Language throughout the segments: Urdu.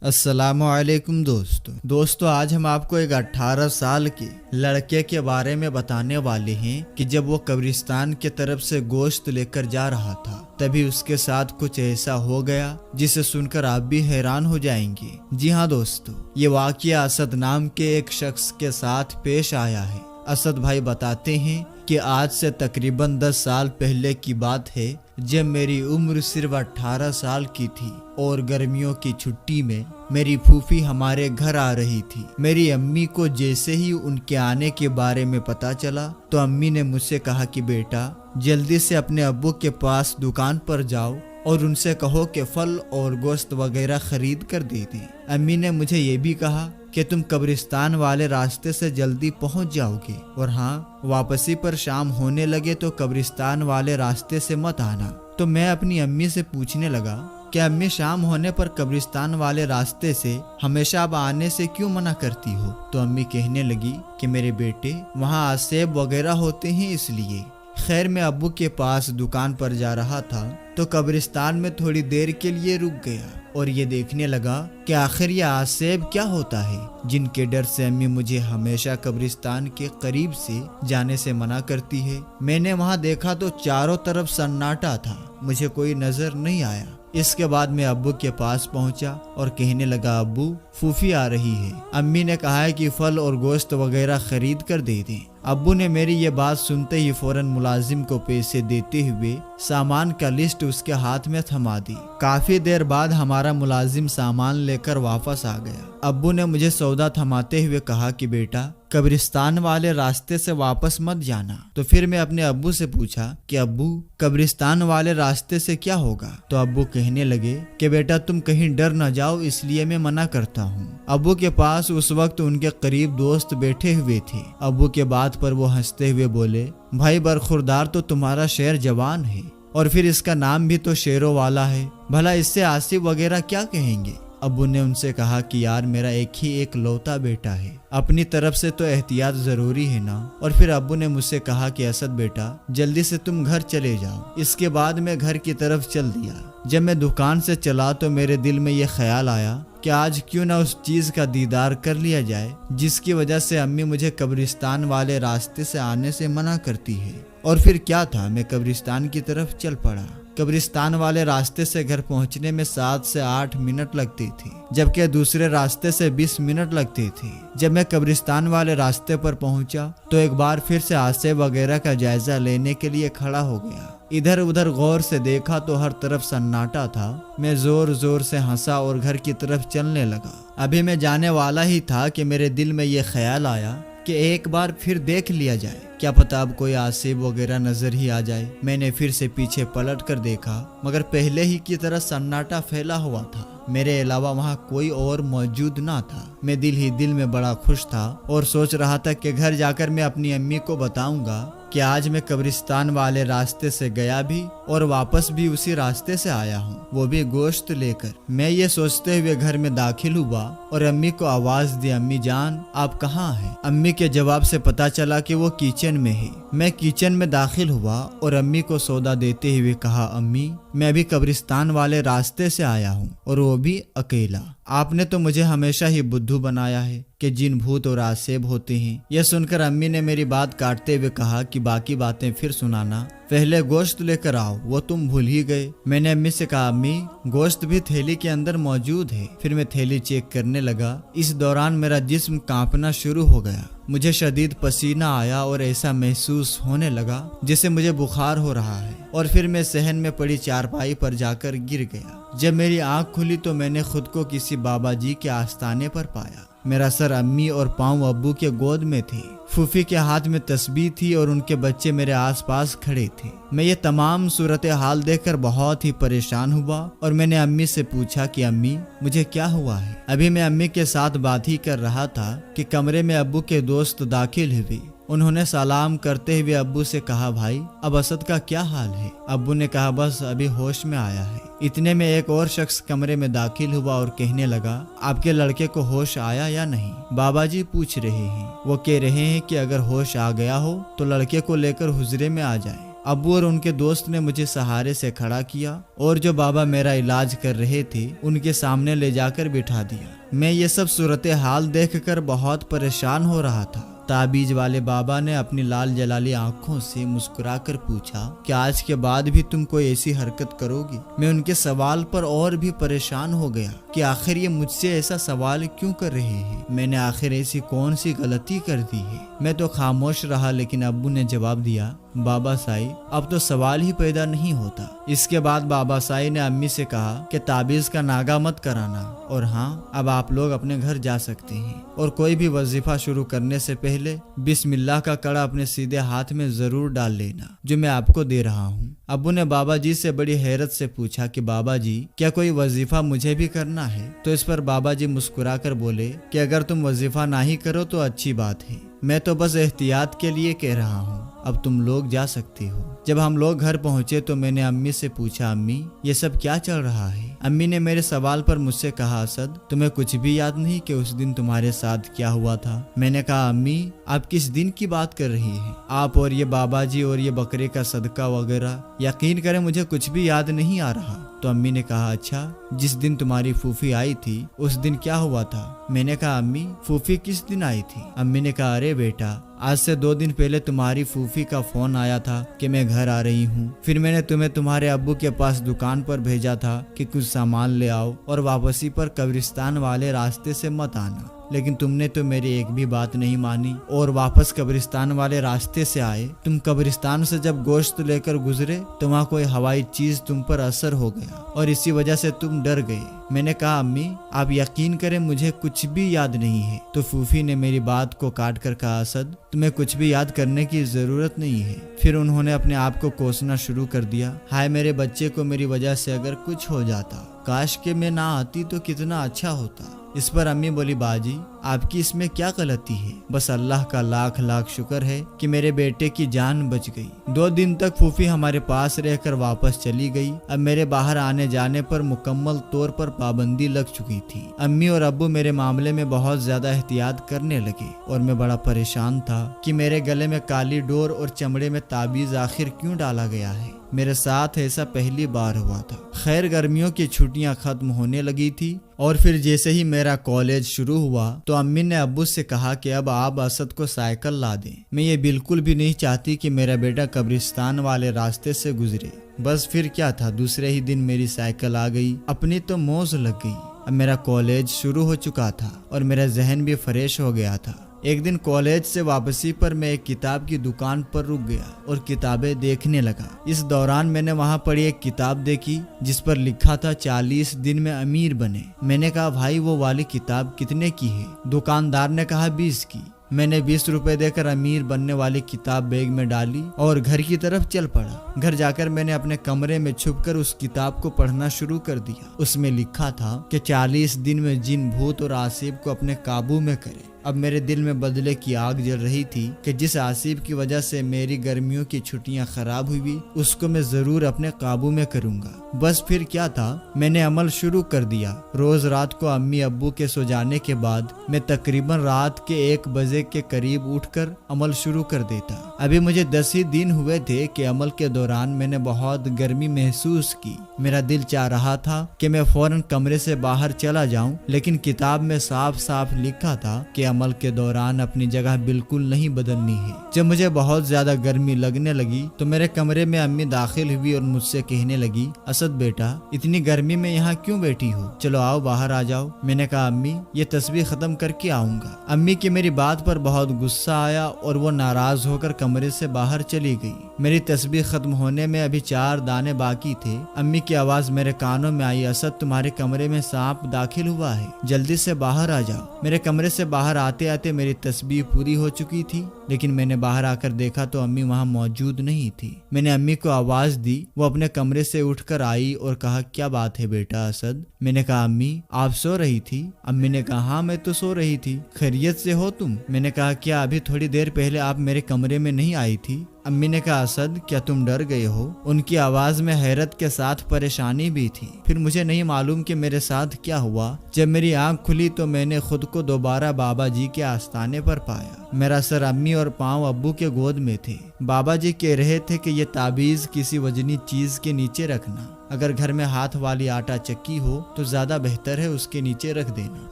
السلام علیکم دوستو آج ہم آپ کو ایک 18 سال کے لڑکے کے بارے میں بتانے والے ہیں کہ جب وہ قبرستان کی طرف سے گوشت لے کر جا رہا تھا تبھی اس کے ساتھ کچھ ایسا ہو گیا جسے سن کر آپ بھی حیران ہو جائیں گے۔ جی ہاں دوستو، یہ واقعہ اسد نام کے ایک شخص کے ساتھ پیش آیا ہے۔ اسد بھائی بتاتے ہیں کہ آج سے تقریباً 10 سال پہلے کی بات ہے جب میری عمر صرف 18 سال کی تھی اور گرمیوں کی چھٹی میں میری پھوپھی ہمارے گھر آ رہی تھی۔ میری امی کو جیسے ہی ان کے آنے کے بارے میں پتا چلا تو امی نے مجھ سے کہا کہ بیٹا جلدی سے اپنے ابو کے پاس دکان پر جاؤ اور ان سے کہو کہ پھل اور گوشت وغیرہ خرید کر دے دیں۔ امی نے مجھے یہ بھی کہا کہ تم قبرستان والے راستے سے جلدی پہنچ جاؤ گے، اور ہاں واپسی پر شام ہونے لگے تو قبرستان والے راستے سے مت آنا۔ تو میں اپنی امی سے پوچھنے لگا کہ امی شام ہونے پر قبرستان والے راستے سے ہمیشہ اب آنے سے کیوں منع کرتی ہو؟ تو امی کہنے لگی کہ میرے بیٹے وہاں آسیب وغیرہ ہوتے ہیں اس لیے۔ خیر میں ابو کے پاس دکان پر جا رہا تھا تو قبرستان میں تھوڑی دیر کے لیے رک گیا اور یہ دیکھنے لگا کہ آخر یہ آسیب کیا ہوتا ہے جن کے ڈر سے امی مجھے ہمیشہ قبرستان کے قریب سے جانے سے منع کرتی ہے۔ میں نے وہاں دیکھا تو چاروں طرف سناٹا تھا، مجھے کوئی نظر نہیں آیا۔ اس کے بعد میں ابو کے پاس پہنچا اور کہنے لگا ابو پھوپھی آ رہی ہے، امی نے کہا ہے کہ پھل اور گوشت وغیرہ خرید کر دے دیں۔ ابو نے میری یہ بات سنتے ہی فوراً ملازم کو پیسے دیتے ہوئے سامان کا لسٹ اس کے ہاتھ میں تھما دی۔ کافی دیر بعد ہمارا ملازم سامان لے کر واپس آ گیا۔ ابو نے مجھے سودا تھماتے ہوئے کہا کہ بیٹا قبرستان والے راستے سے واپس مت جانا۔ تو پھر میں اپنے ابو سے پوچھا کہ ابو قبرستان والے راستے سے کیا ہوگا؟ تو ابو کہنے لگے کہ بیٹا تم کہیں ڈر نہ جاؤ اس لیے میں منع کرتا ہوں۔ ابو کے پاس اس وقت ان کے قریب دوست بیٹھے ہوئے تھے۔ ابو کے بات پر وہ ہنستے ہوئے بولے بھائی برخوردار تو تمہارا شیر جوان ہے اور پھر اس کا نام بھی تو شیروں والا ہے، بھلا اس سے آصف وغیرہ کیا کہیں گے؟ ابو نے ان سے کہا کہ یار میرا ایک لوتا بیٹا ہے، اپنی طرف سے تو احتیاط ضروری ہے نا۔ اور پھر ابو نے مجھ سے کہا کہ اسد بیٹا جلدی سے تم گھر چلے جاؤ۔ اس کے بعد میں گھر کی طرف چل دیا۔ جب میں دکان سے چلا تو میرے دل میں یہ خیال آیا کہ آج کیوں نہ اس چیز کا دیدار کر لیا جائے جس کی وجہ سے امی مجھے قبرستان والے راستے سے آنے سے منع کرتی ہے۔ اور پھر کیا تھا، میں قبرستان کی طرف چل پڑا۔ قبرستان والے راستے سے گھر پہنچنے میں 7 سے 8 منٹ لگتی تھی، جبکہ دوسرے راستے سے 20 منٹ لگتی تھی۔ جب میں قبرستان والے راستے پر پہنچا تو ایک بار پھر سے آسیب وغیرہ کا جائزہ لینے کے لیے کھڑا ہو گیا۔ ادھر ادھر غور سے دیکھا تو ہر طرف سناٹا تھا۔ میں زور زور سے ہنسا اور گھر کی طرف چلنے لگا۔ ابھی میں جانے والا ہی تھا کہ میرے دل میں یہ خیال آیا کہ ایک بار پھر دیکھ لیا جائے، کیا پتا اب کوئی آصف وغیرہ نظر ہی آ جائے۔ میں نے پھر سے پیچھے پلٹ کر دیکھا مگر پہلے ہی کی طرح سناٹا پھیلا ہوا تھا، میرے علاوہ وہاں کوئی اور موجود نہ تھا۔ میں دل ہی دل میں بڑا خوش تھا اور سوچ رہا تھا کہ گھر جا کر میں اپنی امی کو بتاؤں گا کہ آج میں قبرستان والے راستے سے گیا بھی اور واپس بھی اسی راستے سے آیا ہوں، وہ بھی گوشت لے کر۔ میں یہ سوچتے ہوئے گھر میں داخل ہوا اور امی کو آواز دی امی جان آپ کہاں ہیں؟ امی کے جواب سے پتا چلا کہ وہ کچن میں ہے۔ میں کچن میں داخل ہوا اور امی کو سودا دیتے ہوئے کہا امی میں ابھی قبرستان والے راستے سے آیا ہوں اور وہ بھی اکیلا۔ آپ نے تو مجھے ہمیشہ ہی بدھو بنایا ہے کہ جن بھوت اور آصیب ہوتے ہیں۔ یہ سن کر امی نے میری بات کاٹتے ہوئے کہا کہ باقی باتیں پھر سنانا، پہلے گوشت لے کر آؤ، وہ تم بھول ہی گئے۔ میں نے امی سے کہا امی گوشت بھی تھیلی کے اندر موجود ہے۔ پھر میں تھیلی چیک کرنے لگا۔ اس دوران میرا جسم کانپنا شروع ہو گیا، مجھے شدید پسینہ آیا اور ایسا محسوس ہونے لگا جیسے مجھے بخار ہو رہا ہے، اور پھر میں صحن میں پڑی چارپائی پر جا کر گر گیا۔ جب میری آنکھ کھلی تو میں نے خود کو کسی بابا جی کے آستانے پر پایا۔ میرا سر امی اور پاؤں ابو کے گود میں تھے، پھوپھی کے ہاتھ میں تسبیح تھی اور ان کے بچے میرے آس پاس کھڑے تھے۔ میں یہ تمام صورتحال دیکھ کر بہت ہی پریشان ہوا اور میں نے امی سے پوچھا کہ امی مجھے کیا ہوا ہے؟ ابھی میں امی کے ساتھ بات ہی کر رہا تھا کہ کمرے میں ابو کے دوست داخل ہوئے۔ انہوں نے سلام کرتے ہوئے ابو سے کہا بھائی اب اسد کا کیا حال ہے؟ ابو نے کہا بس ابھی ہوش میں آیا ہے۔ اتنے میں ایک اور شخص کمرے میں داخل ہوا اور کہنے لگا آپ کے لڑکے کو ہوش آیا یا نہیں؟ بابا جی پوچھ رہے ہیں، وہ کہہ رہے ہیں کہ اگر ہوش آ گیا ہو تو لڑکے کو لے کر حجرے میں آ جائے۔ ابو اور ان کے دوست نے مجھے سہارے سے کھڑا کیا اور جو بابا میرا علاج کر رہے تھے ان کے سامنے لے جا کر بٹھا دیا۔ میں یہ سب صورتحال دیکھ کر بہت پریشان ہو رہا تھا۔ تعبیز والے بابا نے اپنی لال جلالی آنکھوں سے مسکرا کر پوچھا کہ آج کے بعد بھی تم کوئی ایسی حرکت کرو گی؟ میں ان کے سوال پر اور بھی پریشان ہو گیا کہ آخر یہ مجھ سے ایسا سوال کیوں کر رہے ہیں؟ میں نے آخر ایسی کون سی غلطی کر دی ہے؟ میں تو خاموش رہا، لیکن ابو نے جواب دیا، بابا سائی اب تو سوال ہی پیدا نہیں ہوتا۔ اس کے بعد بابا سائی نے امی سے کہا کہ تعبیز کا ناغہ مت کرانا، اور ہاں اب آپ لوگ اپنے گھر جا سکتے ہیں، اور کوئی بھی وظیفہ شروع کرنے سے پہلے بسم اللہ کا کڑا اپنے سیدھے ہاتھ میں ضرور ڈال لینا جو میں آپ کو دے رہا ہوں۔ ابو نے بابا جی سے بڑی حیرت سے پوچھا کہ بابا جی کیا کوئی وظیفہ مجھے بھی کرنا ہے؟ تو اس پر بابا جی مسکرا کر بولے کہ اگر تم وظیفہ نہ ہی کرو تو اچھی بات ہے، میں تو بس احتیاط کے لیے کہہ رہا ہوں، اب تم لوگ جا سکتے ہو۔ جب ہم لوگ گھر پہنچے تو میں نے امی سے پوچھا، امی یہ سب کیا چل رہا ہے؟ امی نے میرے سوال پر مجھ سے کہا، اسد تمہیں کچھ بھی یاد نہیں کہ اس دن تمہارے ساتھ کیا ہوا تھا؟ میں نے کہا، امی آپ کس دن کی بات کر رہی ہیں؟ آپ اور یہ بابا جی اور یہ بکرے کا صدقہ وغیرہ، یقین کریں مجھے کچھ بھی یاد نہیں آ رہا۔ تو امی نے کہا، اچھا جس دن تمہاری پھوپھی آئی تھی اس دن کیا ہوا تھا؟ میں نے کہا، امی پھوپھی کس دن آئی تھی؟ امی نے کہا، ارے بیٹا آج سے 2 دن پہلے تمہاری پھوپھی کا فون آیا تھا کہ میں گھر آ رہی ہوں، پھر میں نے تمہیں تمہارے ابو کے پاس دکان پر بھیجا تھا کہ کچھ سامان لے آؤ اور واپسی پر قبرستان والے راستے سے مت آنا، لیکن تم نے تو میری ایک بھی بات نہیں مانی اور واپس قبرستان والے راستے سے آئے۔ تم قبرستان سے جب گوشت لے کر گزرے تو وہاں کوئی ہوائی چیز تم پر اثر ہو گیا اور اسی وجہ سے تم ڈر گئے۔ میں نے کہا، امی آپ یقین کریں مجھے کچھ بھی یاد نہیں ہے۔ تو پھوپھی نے میری بات کو کاٹ کر کہا، اسد تمہیں کچھ بھی یاد کرنے کی ضرورت نہیں ہے۔ پھر انہوں نے اپنے آپ کو کوسنا شروع کر دیا، ہائے میرے بچے کو میری وجہ سے اگر کچھ ہو جاتا، کاش کہ میں نہ آتی تو کتنا اچھا ہوتا۔ اس پر امی بولی، باجی آپ کی اس میں کیا غلطی ہے؟ بس اللہ کا لاکھ لاکھ شکر ہے کہ میرے بیٹے کی جان بچ گئی۔ 2 دن تک پھوپھی ہمارے پاس رہ کر واپس چلی گئی۔ اب میرے باہر آنے جانے پر مکمل طور پر پابندی لگ چکی تھی۔ امی اور ابو میرے معاملے میں بہت زیادہ احتیاط کرنے لگے اور میں بڑا پریشان تھا کہ میرے گلے میں کالی ڈور اور چمڑے میں تعبیز آخر کیوں ڈالا گیا ہے۔ میرے ساتھ ایسا پہلی بار ہوا تھا۔ خیر گرمیوں کی چھٹیاں ختم ہونے لگی تھی اور پھر جیسے ہی میرا کالج شروع ہوا تو امی نے ابو سے کہا کہ اب آپ اسد کو سائیکل لا دیں۔ میں یہ بالکل بھی نہیں چاہتی کہ میرا بیٹا قبرستان والے راستے سے گزرے۔ بس پھر کیا تھا، دوسرے ہی دن میری سائیکل آ گئی، اپنی تو موز لگ گئی۔ اب میرا کالج شروع ہو چکا تھا اور میرا ذہن بھی فریش ہو گیا تھا۔ ایک دن کالج سے واپسی پر میں ایک کتاب کی دکان پر رک گیا اور کتابیں دیکھنے لگا۔ اس دوران میں نے وہاں پڑھی ایک کتاب دیکھی جس پر لکھا تھا 40 دن میں امیر بنے۔ میں نے کہا، بھائی وہ والی کتاب کتنے کی ہے؟ دکاندار نے کہا 20 کی۔ میں نے 20 روپے دے کر امیر بننے والی کتاب بیگ میں ڈالی اور گھر کی طرف چل پڑا۔ گھر جا کر میں نے اپنے کمرے میں چھپ کر اس کتاب کو پڑھنا شروع کر دیا۔ اس میں لکھا تھا کہ 40 دن میں جن بھوت اور آصیب کو اپنے قابو میں کرے۔ اب میرے دل میں بدلے کی آگ جل رہی تھی کہ جس آصیب کی وجہ سے میری گرمیوں کی چھٹیاں خراب ہوئی اس کو میں ضرور اپنے قابو میں کروں گا۔ بس پھر کیا تھا، میں نے عمل شروع کر دیا۔ روز رات کو امی ابو کے سو جانے کے بعد میں تقریباً رات کے 1 بجے کے قریب اٹھ کر عمل شروع کر دیتا۔ ابھی مجھے 10 ہی دن ہوئے تھے کہ عمل کے دوران میں نے بہت گرمی محسوس کی۔ میرا دل چاہ رہا تھا کہ میں فوراً کمرے سے باہر چلا جاؤں، لیکن کتاب میں صاف صاف لکھا تھا کہ عمل کے دوران اپنی جگہ بالکل نہیں بدلنی ہے۔ جب مجھے بہت زیادہ گرمی لگنے لگی تو میرے کمرے میں امی داخل ہوئی اور مجھ سے کہنے لگی، اسد بیٹا اتنی گرمی میں یہاں کیوں بیٹھی ہو؟ چلو آؤ باہر آ جاؤ۔ میں نے کہا، امی یہ تسبیح ختم کر کے آؤں گا۔ امی کی میری بات پر بہت غصہ آیا اور وہ ناراض ہو کر کمرے سے باہر چلی گئی۔ میری تسبیح ختم ہونے میں ابھی 4 دانے باقی تھے۔ امی کی آواز میرے کانوں میں آئی، اسد تمہارے کمرے میں سانپ داخل ہوا ہے، جلدی سے باہر آ جاؤ۔ میرے کمرے سے باہر آتے آتے میری تسبیح پوری ہو چکی تھی، لیکن میں نے باہر آ کر دیکھا تو امی وہاں موجود نہیں تھی۔ میں نے امی کو آواز دی، وہ اپنے کمرے سے اٹھ کر آئی اور کہا، کیا بات ہے بیٹا اسد؟ میں نے کہا، امی آپ سو رہی تھی؟ امی نے کہا، ہاں میں تو سو رہی تھی، خیریت سے ہو تم؟ میں نے کہا، کیا ابھی تھوڑی دیر پہلے آپ میرے کمرے میں نہیں آئی تھی؟ امی نے کہا، اسد کیا تم ڈر گئے ہو؟ ان کی آواز میں حیرت کے ساتھ پریشانی بھی تھی۔ پھر مجھے نہیں معلوم کہ میرے ساتھ کیا ہوا۔ جب میری آنکھ کھلی تو میں نے خود کو دوبارہ بابا جی کے آستانے پر پایا۔ میرا سر امی اور پاؤں ابو کے گود میں تھے۔ بابا جی کہہ رہے تھے کہ یہ تعویذ کسی وزنی چیز کے نیچے رکھنا، اگر گھر میں ہاتھ والی آٹا چکی ہو تو زیادہ بہتر ہے اس کے نیچے رکھ دینا۔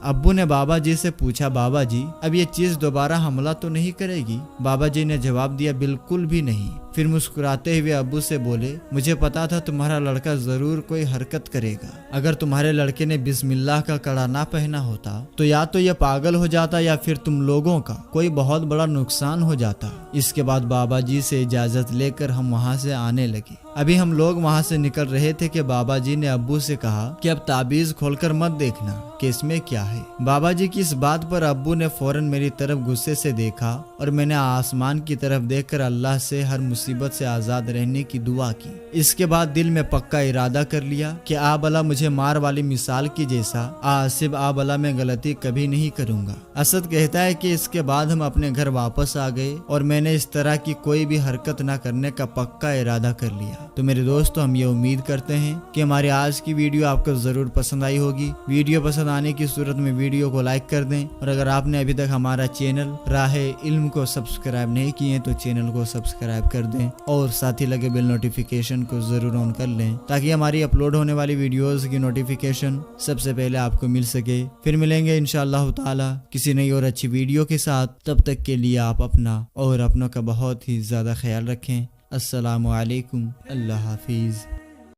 ابو نے بابا جی سے پوچھا، بابا جی اب یہ چیز دوبارہ حملہ تو نہیں کرے گی؟ بابا جی نے جواب دیا، بالکل بھی نہیں۔ پھر مسکراتے ہوئے ابو سے بولے، مجھے پتا تھا تمہارا لڑکا ضرور کوئی حرکت کرے گا، اگر تمہارے لڑکے نے بسم اللہ کا کڑا نہ پہنا ہوتا تو یا تو یہ پاگل ہو جاتا یا پھر تم لوگوں کا کوئی بہت بڑا نقصان ہو جاتا۔ اس کے بعد بابا جی سے اجازت لے کر ہم وہاں سے آنے لگے۔ ابھی ہم لوگ وہاں سے نکل رہے تھے کہ بابا جی نے ابو سے کہا کہ اب تعویذ کھول کر مت دیکھنا کہ اس میں کیا ہے۔ بابا جی کی اس بات پر ابو نے فوراً میری طرف غصے سے دیکھا اور میں نے آسمان کی طرف دیکھ کر اللہ سے ہر مصیبت سے آزاد رہنے کی دعا کی۔ اس کے بعد دل میں پکا ارادہ کر لیا کہ آ بلا مجھے مار والی مثال کی جیسا آصف آ بلا میں غلطی کبھی نہیں کروں گا۔ اسد کہتا ہے کہ اس کے بعد ہم اپنے گھر واپس آ گئے اور میں نے اس طرح کی کوئی بھی حرکت نہ کرنے کا پکا ارادہ کر لیا۔ تو میرے دوستو، ہم یہ امید کرتے ہیں کہ ہماری آج کی ویڈیو آپ کو ضرور پسند آئی ہوگی۔ ویڈیو پسند آنے کی صورت میں ویڈیو کو لائک کر دیں، اور اگر آپ نے ابھی تک ہمارا چینل راہ علم کو سبسکرائب نہیں کیے تو چینل کو سبسکرائب کر دیں اور ساتھ ہی لگے بیل نوٹیفیکیشن کو ضرور آن کر لیں تاکہ ہماری اپلوڈ ہونے والی ویڈیوز کی نوٹیفیکیشن سب سے پہلے آپ کو مل سکے۔ پھر ملیں گے انشاءاللہ تعالی کسی نئی اور اچھی ویڈیو کے ساتھ۔ تب تک کے لیے آپ اپنا اور اپنوں کا بہت ہی زیادہ خیال رکھیں۔ السلام علیکم، اللہ حافظ۔